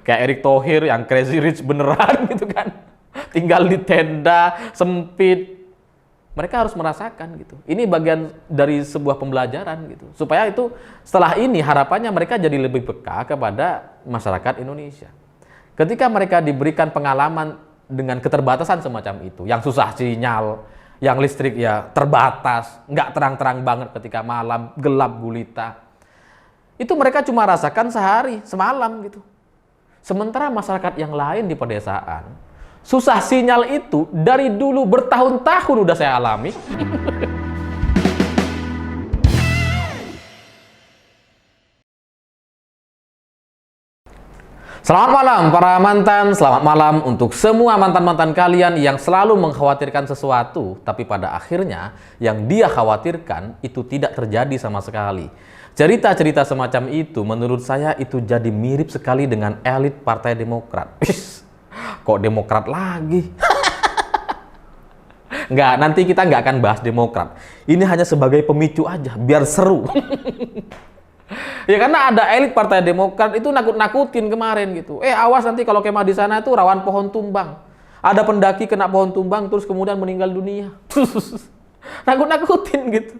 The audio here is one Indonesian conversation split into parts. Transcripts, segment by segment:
Kayak Erick Thohir yang crazy rich beneran gitu kan. Tinggal di tenda sempit. Mereka harus merasakan gitu. Ini bagian dari sebuah pembelajaran gitu. Supaya itu setelah ini harapannya mereka jadi lebih peka kepada masyarakat Indonesia. Ketika mereka diberikan pengalaman dengan keterbatasan semacam itu, yang susah sinyal, yang listrik ya terbatas, nggak terang-terang banget ketika malam, gelap gulita. Itu mereka cuma rasakan sehari, semalam gitu. Sementara masyarakat yang lain di pedesaan, susah sinyal itu dari dulu bertahun-tahun udah saya alami. Selamat malam para mantan, selamat malam untuk semua mantan-mantan kalian yang selalu mengkhawatirkan sesuatu, tapi pada akhirnya yang dia khawatirkan itu tidak terjadi sama sekali. Cerita-cerita semacam itu menurut saya itu jadi mirip sekali dengan elit Partai Demokrat. Kok Demokrat lagi? Nggak, nanti kita nggak akan bahas Demokrat. Ini hanya sebagai pemicu aja, biar seru. Ya karena ada elit Partai Demokrat itu nakut-nakutin kemarin gitu. Awas nanti kalau kemah di sana itu rawan pohon tumbang. Ada pendaki kena pohon tumbang terus kemudian meninggal dunia. Nakut-nakutin gitu.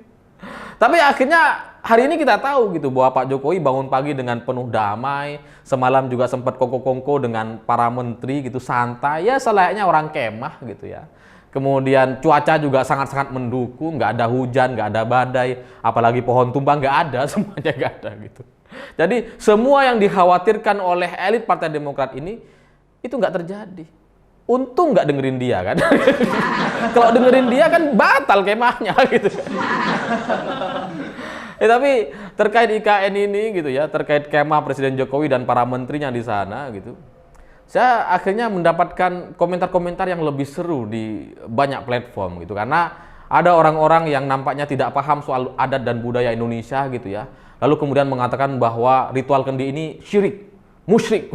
Tapi akhirnya hari ini kita tahu gitu bahwa Pak Jokowi bangun pagi dengan penuh damai. Semalam juga sempat kongko-kongko dengan para menteri gitu, santai ya selayaknya orang kemah gitu ya. Kemudian cuaca juga sangat-sangat mendukung, nggak ada hujan, nggak ada badai, apalagi pohon tumbang nggak ada, semuanya nggak ada gitu. Jadi semua yang dikhawatirkan oleh elit Partai Demokrat ini itu nggak terjadi. Untung nggak dengerin dia kan. Kalau dengerin dia kan batal kemahnya gitu. Tapi terkait IKN ini gitu ya, terkait kemah Presiden Jokowi dan para menterinya di sana gitu. Saya akhirnya mendapatkan komentar-komentar yang lebih seru di banyak platform gitu, karena ada orang-orang yang nampaknya tidak paham soal adat dan budaya Indonesia gitu ya, lalu kemudian mengatakan bahwa ritual kendi ini syirik, musyrik.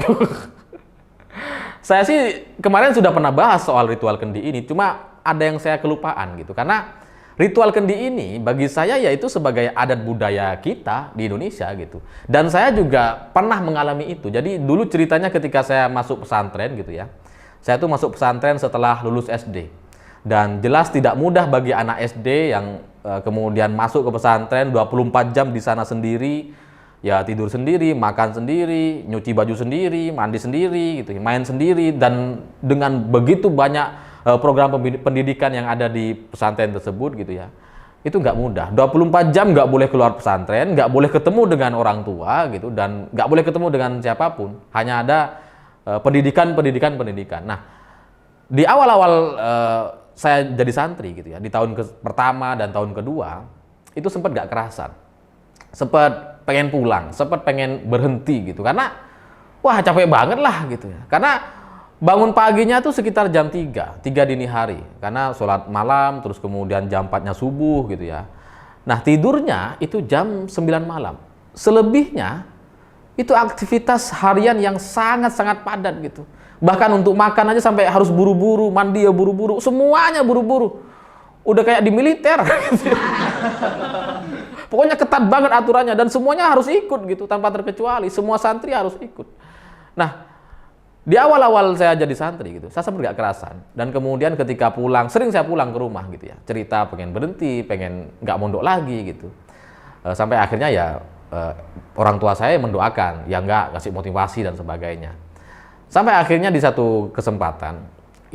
Saya sih kemarin sudah pernah bahas soal ritual kendi ini, cuma ada yang saya kelupaan gitu, karena ritual kendi ini bagi saya yaitu sebagai adat budaya kita di Indonesia gitu. Dan saya juga pernah mengalami itu. Jadi dulu ceritanya ketika saya masuk pesantren gitu ya. Saya tuh masuk pesantren setelah lulus SD. Dan jelas tidak mudah bagi anak SD yang kemudian masuk ke pesantren 24 jam di sana sendiri. Ya tidur sendiri, makan sendiri, nyuci baju sendiri, mandi sendiri gitu, main sendiri, dan dengan begitu banyak program pendidikan yang ada di pesantren tersebut gitu ya, itu nggak mudah. 24 jam nggak boleh keluar pesantren, nggak boleh ketemu dengan orang tua gitu, dan nggak boleh ketemu dengan siapapun, hanya ada pendidikan. Nah, di awal-awal saya jadi santri gitu ya, di tahun pertama dan tahun kedua itu sempat nggak kerasan, sempat pengen pulang, sempat pengen berhenti gitu, karena wah capek banget lah gitu ya, karena bangun paginya tuh sekitar jam 3 dini hari, karena sholat malam, terus kemudian jam 4-nya subuh gitu ya. Nah tidurnya itu jam 9 malam. Selebihnya itu aktivitas harian yang sangat-sangat padat gitu. Bahkan untuk makan aja sampai harus buru-buru, mandi ya buru-buru, semuanya buru-buru. Udah kayak di militer gitu. Pokoknya ketat banget aturannya dan semuanya harus ikut gitu tanpa terkecuali. Semua santri harus ikut. Nah, di awal-awal saya jadi santri gitu, saya sempat nggak kerasan. Dan kemudian ketika pulang, sering saya pulang ke rumah gitu ya, cerita pengen berhenti, pengen nggak mondok lagi gitu. Sampai akhirnya ya orang tua saya mendoakan, ya nggak, kasih motivasi dan sebagainya. Sampai akhirnya di satu kesempatan,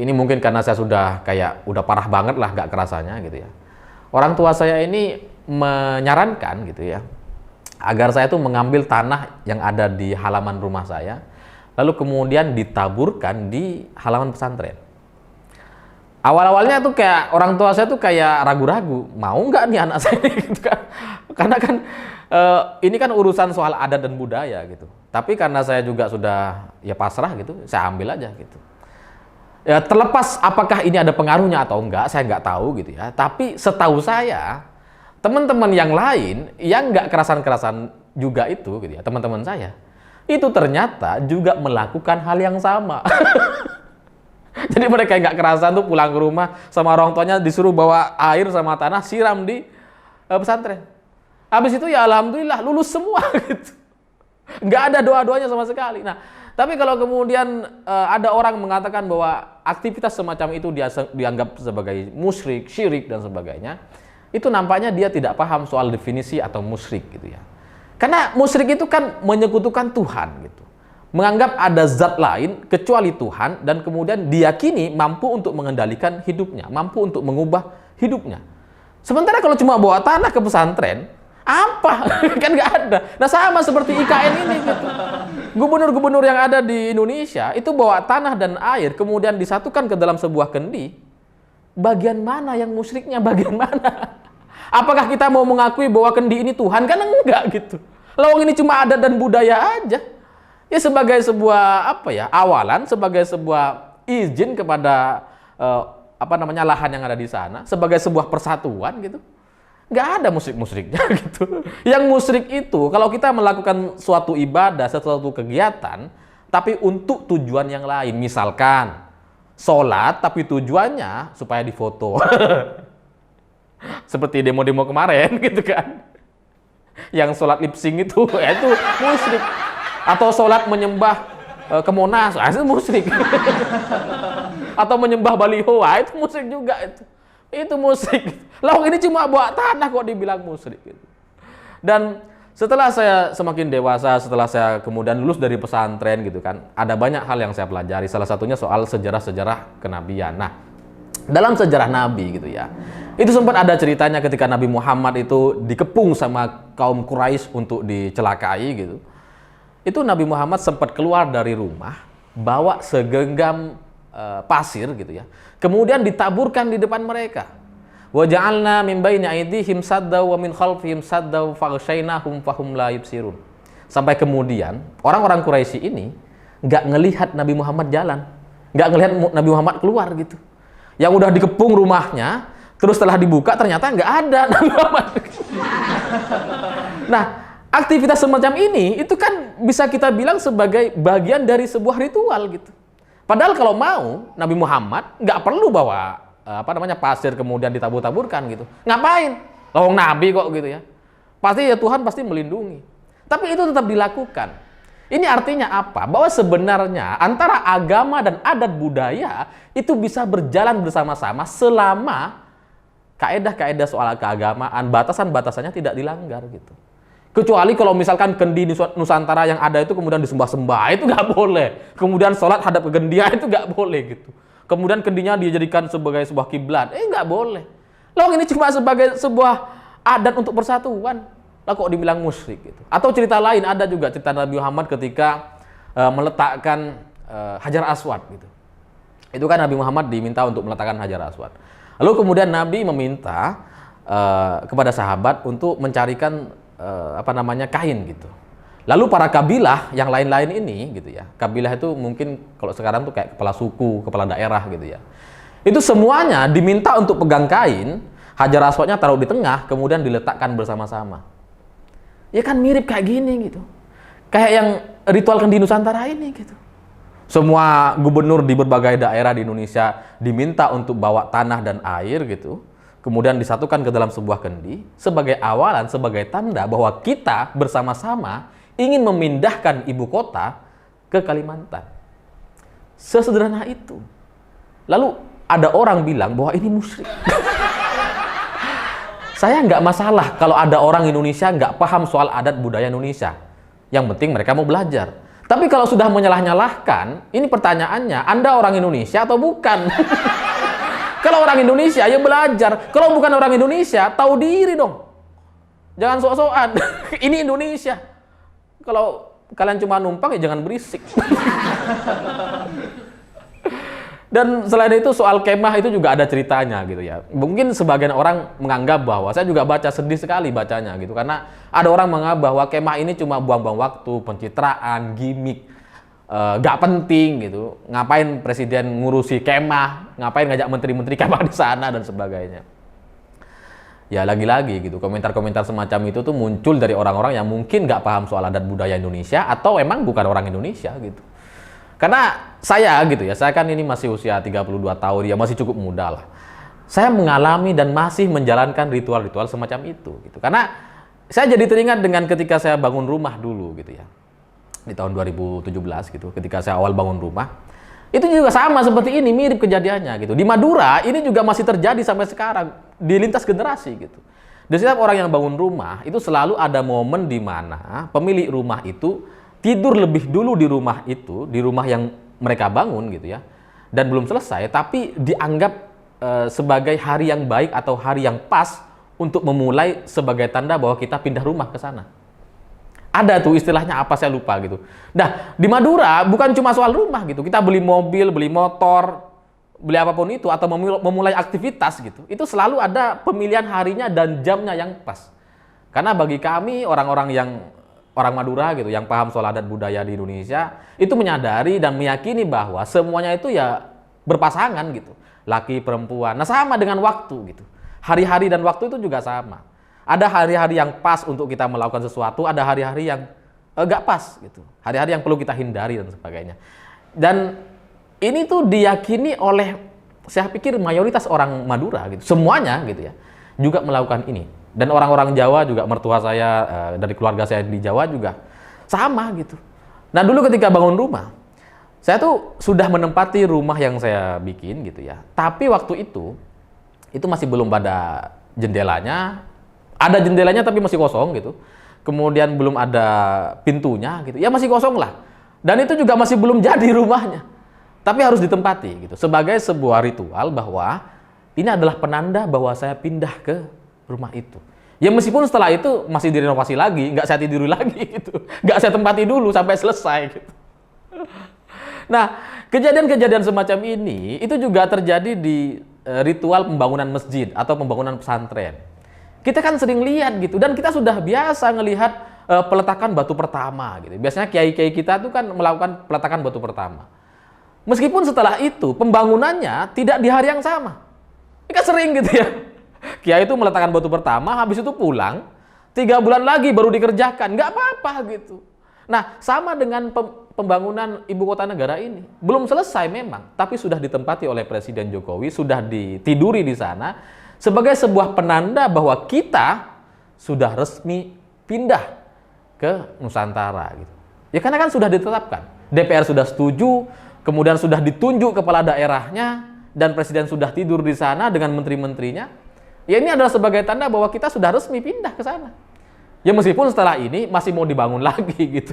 ini mungkin karena saya sudah udah parah banget lah nggak kerasanya gitu ya. Orang tua saya ini menyarankan gitu ya, agar saya tuh mengambil tanah yang ada di halaman rumah saya, lalu kemudian ditaburkan di halaman pesantren. Awal-awalnya tuh kayak orang tua saya tuh kayak ragu-ragu, mau nggak nih anak saya gitu kan? Karena kan ini kan urusan soal adat dan budaya gitu. Tapi karena saya juga sudah ya pasrah gitu, saya ambil aja gitu. Ya terlepas apakah ini ada pengaruhnya atau enggak, saya nggak tahu gitu ya. Tapi setahu saya, teman-teman yang lain yang nggak kerasan-kerasan juga itu gitu ya, teman-teman saya, itu ternyata juga melakukan hal yang sama. Jadi mereka nggak kerasan tuh pulang ke rumah sama orang tuanya disuruh bawa air sama tanah siram di pesantren. Habis itu ya alhamdulillah lulus semua gitu. Nggak ada doa-doanya sama sekali. Nah Tapi kalau kemudian ada orang mengatakan bahwa aktivitas semacam itu dianggap sebagai musyrik, syirik dan sebagainya, itu nampaknya dia tidak paham soal definisi atau musyrik gitu ya. Karena musyrik itu kan menyekutukan Tuhan gitu. Menganggap ada zat lain kecuali Tuhan dan kemudian diyakini mampu untuk mengendalikan hidupnya, mampu untuk mengubah hidupnya. Sementara kalau cuma bawa tanah ke pesantren, apa? Kan nggak ada. Nah sama seperti IKN ini gitu. Gubernur-gubernur yang ada di Indonesia itu bawa tanah dan air kemudian disatukan ke dalam sebuah kendi. Bagian mana yang musyriknya? Bagian mana? Apakah kita mau mengakui bahwa kendi ini Tuhan? Kan enggak gitu. Lawang ini cuma adat dan budaya aja. Ya sebagai sebuah awalan, sebagai sebuah izin kepada lahan yang ada di sana, sebagai sebuah persatuan gitu. Nggak ada musyrik-musyriknya gitu. Yang musyrik itu kalau kita melakukan suatu ibadah, suatu kegiatan, tapi untuk tujuan yang lain. Misalkan sholat tapi tujuannya supaya difoto. Seperti demo-demo kemarin gitu kan. Yang sholat lip sync itu musyrik. Atau sholat menyembah ke Monas, itu musyrik. Atau menyembah baliho, itu musyrik juga itu. Itu musyrik. Lah ini cuma bawa tanah kok dibilang musyrik gitu. Dan setelah saya semakin dewasa, setelah saya kemudian lulus dari pesantren gitu kan, ada banyak hal yang saya pelajari. Salah satunya soal sejarah-sejarah kenabian. Nah, dalam sejarah Nabi gitu ya, itu sempat ada ceritanya ketika Nabi Muhammad itu dikepung sama kaum Quraisy untuk dicelakai gitu. Itu Nabi Muhammad sempat keluar dari rumah, bawa segenggam pasir gitu ya. Kemudian ditaburkan di depan mereka. Wa ja'alna min baini aydihim saddaw wa min khalfihim saddaw faghshaynahum fahum la yubsirun. Sampai kemudian orang-orang Quraisy ini nggak ngelihat Nabi Muhammad jalan, nggak ngelihat Nabi Muhammad keluar gitu. Yang udah dikepung rumahnya, terus setelah dibuka ternyata nggak ada Nabi Muhammad. Nah, aktivitas semacam ini itu kan bisa kita bilang sebagai bagian dari sebuah ritual gitu. Padahal kalau mau Nabi Muhammad nggak perlu bawa pasir kemudian ditabur-taburkan gitu. Ngapain? Lawang Nabi kok gitu ya. Pasti ya Tuhan pasti melindungi. Tapi itu tetap dilakukan. Ini artinya apa? Bahwa sebenarnya antara agama dan adat budaya itu bisa berjalan bersama-sama selama kaedah-kaedah soal keagamaan, batasan-batasannya tidak dilanggar gitu. Kecuali kalau misalkan kendi Nusantara yang ada itu kemudian disembah-sembah, itu nggak boleh. Kemudian sholat hadap ke kendi itu nggak boleh gitu. Kemudian kendinya dijadikan sebagai sebuah kiblat, nggak boleh. Loh ini cuma sebagai sebuah adat untuk persatuan. Lah kok dibilang musyrik gitu. Atau cerita lain ada juga cerita Nabi Muhammad ketika meletakkan Hajar Aswad gitu. Itu kan Nabi Muhammad diminta untuk meletakkan Hajar Aswad. Lalu kemudian Nabi meminta kepada sahabat untuk mencarikan kain gitu. Lalu para kabilah yang lain-lain ini gitu ya. Kabilah itu mungkin kalau sekarang tuh kayak kepala suku, kepala daerah gitu ya. Itu semuanya diminta untuk pegang kain, Hajar Aswadnya taruh di tengah, kemudian diletakkan bersama-sama. Ya kan mirip kayak gini gitu. Kayak yang ritual kendi Nusantara ini gitu. Semua gubernur di berbagai daerah di Indonesia diminta untuk bawa tanah dan air gitu. Kemudian disatukan ke dalam sebuah kendi sebagai awalan, sebagai tanda bahwa kita bersama-sama ingin memindahkan ibu kota ke Kalimantan. Sesederhana itu. Lalu ada orang bilang bahwa ini musyrik. Saya nggak masalah kalau ada orang Indonesia nggak paham soal adat budaya Indonesia. Yang penting mereka mau belajar. Tapi kalau sudah menyalah-nyalahkan, ini pertanyaannya, Anda orang Indonesia atau bukan? Kalau orang Indonesia, ya belajar. Kalau bukan orang Indonesia, tahu diri dong. Jangan sok-sokan. Ini Indonesia. Kalau kalian cuma numpang, ya jangan berisik. Dan selain itu, soal kemah itu juga ada ceritanya gitu ya. Mungkin sebagian orang menganggap bahwa, saya juga baca sedih sekali bacanya gitu. Karena ada orang menganggap bahwa kemah ini cuma buang-buang waktu, pencitraan, gimmick. Gak penting gitu, ngapain presiden ngurusi kemah, ngapain ngajak menteri-menteri kemah di sana dan sebagainya. Ya lagi-lagi gitu, komentar-komentar semacam itu tuh muncul dari orang-orang yang mungkin gak paham soal adat budaya Indonesia atau emang bukan orang Indonesia gitu. Karena saya gitu ya, saya kan ini masih usia 32 tahun, ya masih cukup muda lah. Saya mengalami dan masih menjalankan ritual-ritual semacam itu gitu. Karena saya jadi teringat dengan ketika saya bangun rumah dulu gitu ya. di tahun 2017 gitu, ketika saya awal bangun rumah. Itu juga sama seperti ini, mirip kejadiannya gitu. Di Madura ini juga masih terjadi sampai sekarang di lintas generasi gitu. Di setiap orang yang bangun rumah itu selalu ada momen di mana pemilik rumah itu tidur lebih dulu di rumah itu, di rumah yang mereka bangun gitu ya. Dan belum selesai, tapi dianggap sebagai hari yang baik atau hari yang pas untuk memulai sebagai tanda bahwa kita pindah rumah ke sana. Ada tuh istilahnya apa saya lupa gitu. Nah, di Madura bukan cuma soal rumah gitu. Kita beli mobil, beli motor, beli apapun itu atau memulai aktivitas gitu. Itu selalu ada pemilihan harinya dan jamnya yang pas. Karena bagi kami orang-orang yang orang Madura gitu yang paham soal adat budaya di Indonesia itu menyadari dan meyakini bahwa semuanya itu ya berpasangan gitu. Laki, perempuan. Nah, sama dengan waktu gitu. Hari-hari dan waktu itu juga sama. Ada hari-hari yang pas untuk kita melakukan sesuatu, ada hari-hari yang enggak pas gitu. Hari-hari yang perlu kita hindari dan sebagainya. Dan ini tuh diyakini oleh, saya pikir mayoritas orang Madura gitu, semuanya gitu ya, juga melakukan ini. Dan orang-orang Jawa juga, mertua saya dari keluarga saya di Jawa juga sama gitu. Nah, dulu ketika bangun rumah, saya tuh sudah menempati rumah yang saya bikin gitu ya. Tapi waktu itu masih belum ada jendelanya. Ada jendelanya tapi masih kosong gitu. Kemudian belum ada pintunya gitu. Ya masih kosong lah. Dan itu juga masih belum jadi rumahnya. Tapi harus ditempati gitu. Sebagai sebuah ritual bahwa ini adalah penanda bahwa saya pindah ke rumah itu. Ya meskipun setelah itu masih direnovasi lagi, nggak saya tiduri lagi gitu. Nggak saya tempati dulu sampai selesai gitu. Nah, kejadian-kejadian semacam ini itu juga terjadi di ritual pembangunan masjid atau pembangunan pesantren. Kita kan sering lihat gitu, dan kita sudah biasa ngelihat peletakan batu pertama gitu. Biasanya kiai-kiai kita tuh kan melakukan peletakan batu pertama. Meskipun setelah itu pembangunannya tidak di hari yang sama. Ini kan sering gitu ya. Kiai itu meletakkan batu pertama, habis itu pulang, 3 bulan lagi baru dikerjakan, nggak apa-apa gitu. Nah, sama dengan pembangunan ibu kota negara ini. Belum selesai memang, tapi sudah ditempati oleh Presiden Jokowi, sudah ditiduri di sana, sebagai sebuah penanda bahwa kita sudah resmi pindah ke Nusantara gitu. Ya karena kan sudah ditetapkan. DPR sudah setuju, kemudian sudah ditunjuk kepala daerahnya, dan presiden sudah tidur di sana dengan menteri-menterinya. Ya ini adalah sebagai tanda bahwa kita sudah resmi pindah ke sana. Ya meskipun setelah ini masih mau dibangun lagi gitu.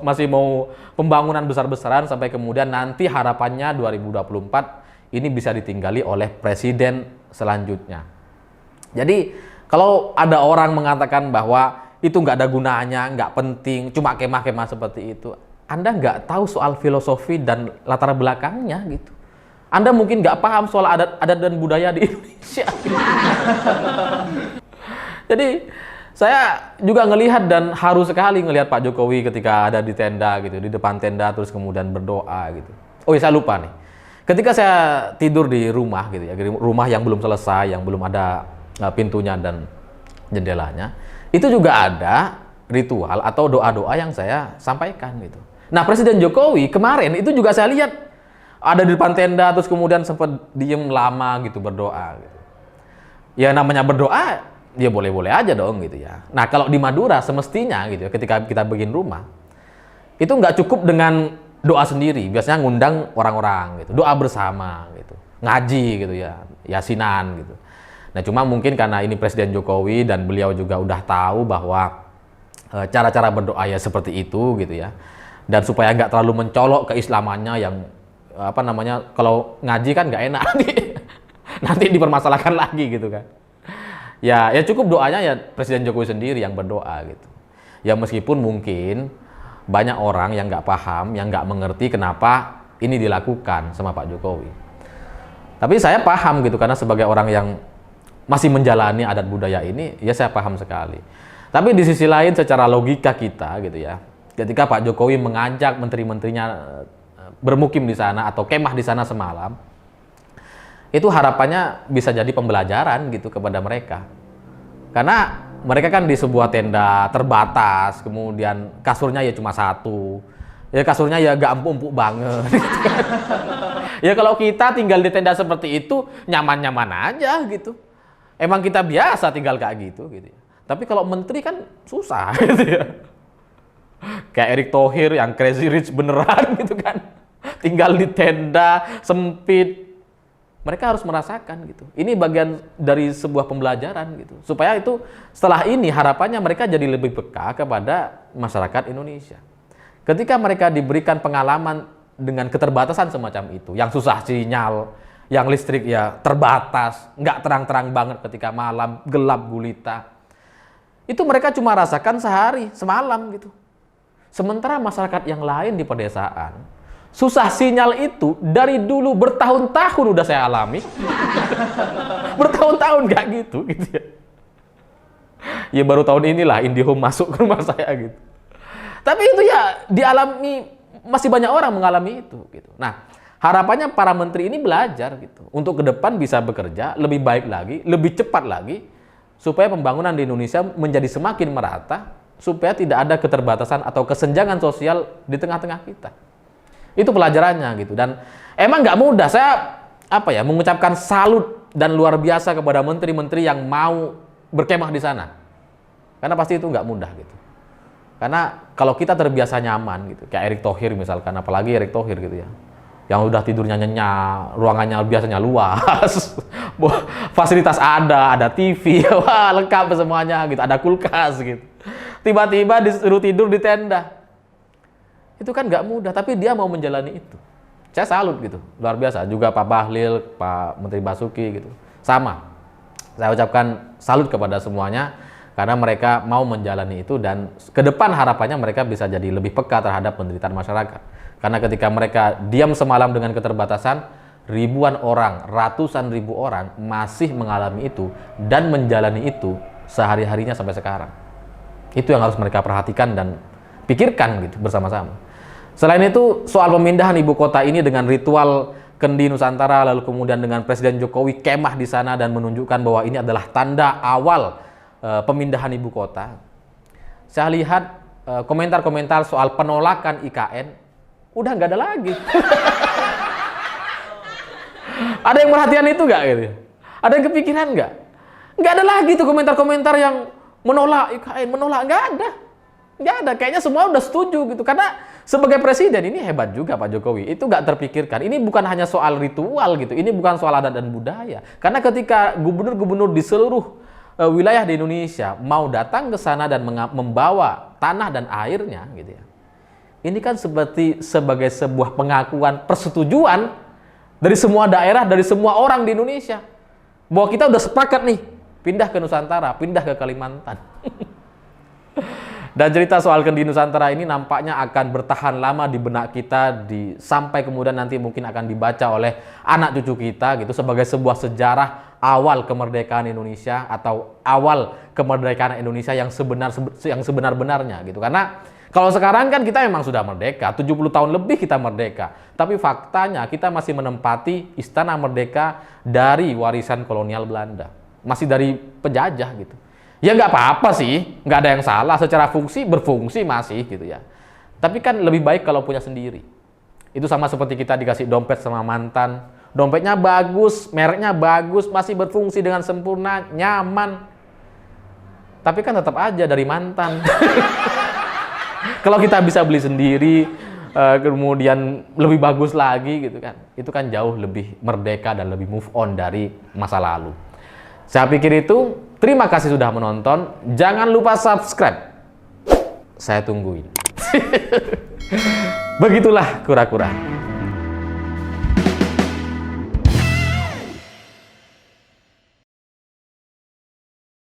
Masih mau pembangunan besar-besaran sampai kemudian nanti harapannya 2024 ini bisa ditinggali oleh presiden selanjutnya. Jadi kalau ada orang mengatakan bahwa itu nggak ada gunanya, nggak penting, cuma kemah-kemah seperti itu, Anda nggak tahu soal filosofi dan latar belakangnya gitu. Anda mungkin nggak paham soal adat dan budaya di Indonesia. Jadi saya juga ngelihat dan haru sekali ngelihat Pak Jokowi ketika ada di tenda gitu, di depan tenda terus kemudian berdoa gitu. Oh iya, saya lupa nih. Ketika saya tidur di rumah gitu ya, rumah yang belum selesai, yang belum ada pintunya dan jendelanya, itu juga ada ritual atau doa-doa yang saya sampaikan gitu. Nah, Presiden Jokowi kemarin itu juga saya lihat ada di depan tenda terus kemudian sempat diem lama gitu berdoa gitu. Ya namanya berdoa ya boleh-boleh aja dong gitu ya. Nah, kalau di Madura semestinya gitu ya, ketika kita bikin rumah itu nggak cukup dengan doa sendiri, biasanya ngundang orang-orang gitu, doa bersama gitu, ngaji gitu ya, yasinan gitu. Nah, cuma mungkin karena ini Presiden Jokowi dan beliau juga udah tahu bahwa cara-cara berdoa ya seperti itu gitu ya, dan supaya nggak terlalu mencolok keislamannya yang apa namanya, kalau ngaji kan nggak enak nanti dipermasalahkan lagi gitu kan. Ya cukup doanya ya Presiden Jokowi sendiri yang berdoa gitu. Ya meskipun mungkin banyak orang yang nggak paham, yang nggak mengerti kenapa ini dilakukan sama Pak Jokowi. Tapi saya paham gitu, karena sebagai orang yang masih menjalani adat budaya ini, ya saya paham sekali. Tapi di sisi lain secara logika kita gitu ya, ketika Pak Jokowi mengajak menteri-menterinya bermukim di sana atau kemah di sana semalam, itu harapannya bisa jadi pembelajaran gitu kepada mereka. Karena mereka kan di sebuah tenda terbatas, kemudian kasurnya ya cuma satu. Ya kasurnya ya gak empuk-empuk banget. Ya kalau kita tinggal di tenda seperti itu, nyaman-nyaman aja gitu. Emang kita biasa tinggal kayak gitu. Tapi kalau menteri kan susah gitu ya. Kayak Erick Thohir yang crazy rich beneran gitu kan. Tinggal di tenda, sempit. Mereka harus merasakan gitu. Ini bagian dari sebuah pembelajaran gitu. Supaya itu setelah ini harapannya mereka jadi lebih peka kepada masyarakat Indonesia. Ketika mereka diberikan pengalaman dengan keterbatasan semacam itu, yang susah sinyal, yang listrik ya terbatas, nggak terang-terang banget ketika malam, gelap gulita. Itu mereka cuma rasakan sehari, semalam gitu. Sementara masyarakat yang lain di pedesaan, susah sinyal itu dari dulu bertahun-tahun udah saya alami. Bertahun-tahun nggak gitu ya. Ya baru tahun inilah IndiHome masuk ke rumah saya gitu. Tapi itu ya dialami, masih banyak orang mengalami itu gitu. Nah, harapannya para menteri ini belajar gitu untuk ke depan bisa bekerja lebih baik lagi, lebih cepat lagi supaya pembangunan di Indonesia menjadi semakin merata, supaya tidak ada keterbatasan atau kesenjangan sosial di tengah-tengah kita. Itu pelajarannya gitu. Dan emang nggak mudah. Saya mengucapkan salut dan luar biasa kepada menteri-menteri yang mau berkemah di sana. Karena pasti itu nggak mudah gitu. Karena kalau kita terbiasa nyaman gitu, kayak Erick Thohir misalkan, apalagi Erick Thohir gitu ya, yang udah tidurnya nyenyak, ruangannya biasanya luas, fasilitas ada TV, wah lengkap semuanya gitu, ada kulkas gitu. Tiba-tiba disuruh tidur di tenda. Itu kan nggak mudah, tapi dia mau menjalani itu. Saya salut gitu, luar biasa. Juga Pak Bahlil, Pak Menteri Basuki gitu, sama. Saya ucapkan salut kepada semuanya karena mereka mau menjalani itu dan ke depan harapannya mereka bisa jadi lebih peka terhadap penderitaan masyarakat. Karena ketika mereka diam semalam dengan keterbatasan, ribuan orang, ratusan ribu orang masih mengalami itu dan menjalani itu sehari-harinya sampai sekarang. Itu yang harus mereka perhatikan dan pikirkan gitu bersama-sama. Selain itu, soal pemindahan ibu kota ini dengan ritual Kendi Nusantara, lalu kemudian dengan Presiden Jokowi kemah di sana dan menunjukkan bahwa ini adalah tanda awal pemindahan ibu kota. Saya lihat komentar-komentar soal penolakan IKN udah nggak ada lagi. Ada yang perhatian itu nggak gitu? Ada yang kepikiran nggak? Nggak ada lagi tuh komentar-komentar yang menolak IKN, menolak, nggak ada. Nggak ada, kayaknya semua udah setuju gitu. Karena sebagai presiden ini hebat juga Pak Jokowi. Itu nggak terpikirkan. Ini bukan hanya soal ritual gitu. Ini bukan soal adat dan budaya. Karena ketika gubernur-gubernur di seluruh wilayah di Indonesia mau datang ke sana dan membawa tanah dan airnya gitu ya. Ini kan sebagai sebuah pengakuan persetujuan dari semua daerah, dari semua orang di Indonesia. Bahwa kita udah sepakat nih, pindah ke Nusantara, pindah ke Kalimantan. Dan cerita soal Kendi Nusantara ini nampaknya akan bertahan lama di benak kita sampai kemudian nanti mungkin akan dibaca oleh anak cucu kita gitu sebagai sebuah sejarah awal kemerdekaan Indonesia atau awal kemerdekaan Indonesia yang sebenar-benarnya gitu. Karena kalau sekarang kan kita memang sudah merdeka, 70 tahun lebih kita merdeka. Tapi faktanya kita masih menempati Istana Merdeka dari warisan kolonial Belanda. Masih dari penjajah gitu. Ya nggak apa-apa sih, nggak ada yang salah. Secara fungsi, berfungsi masih gitu ya. Tapi kan lebih baik kalau punya sendiri. Itu sama seperti kita dikasih dompet sama mantan. Dompetnya bagus, mereknya bagus, masih berfungsi dengan sempurna, nyaman. Tapi kan tetap aja dari mantan. Kalau kita bisa beli sendiri, kemudian lebih bagus lagi gitu kan. Itu kan jauh lebih merdeka dan lebih move on dari masa lalu. Saya pikir itu. Terima kasih sudah menonton. Jangan lupa subscribe. Saya tungguin. Begitulah kura-kura.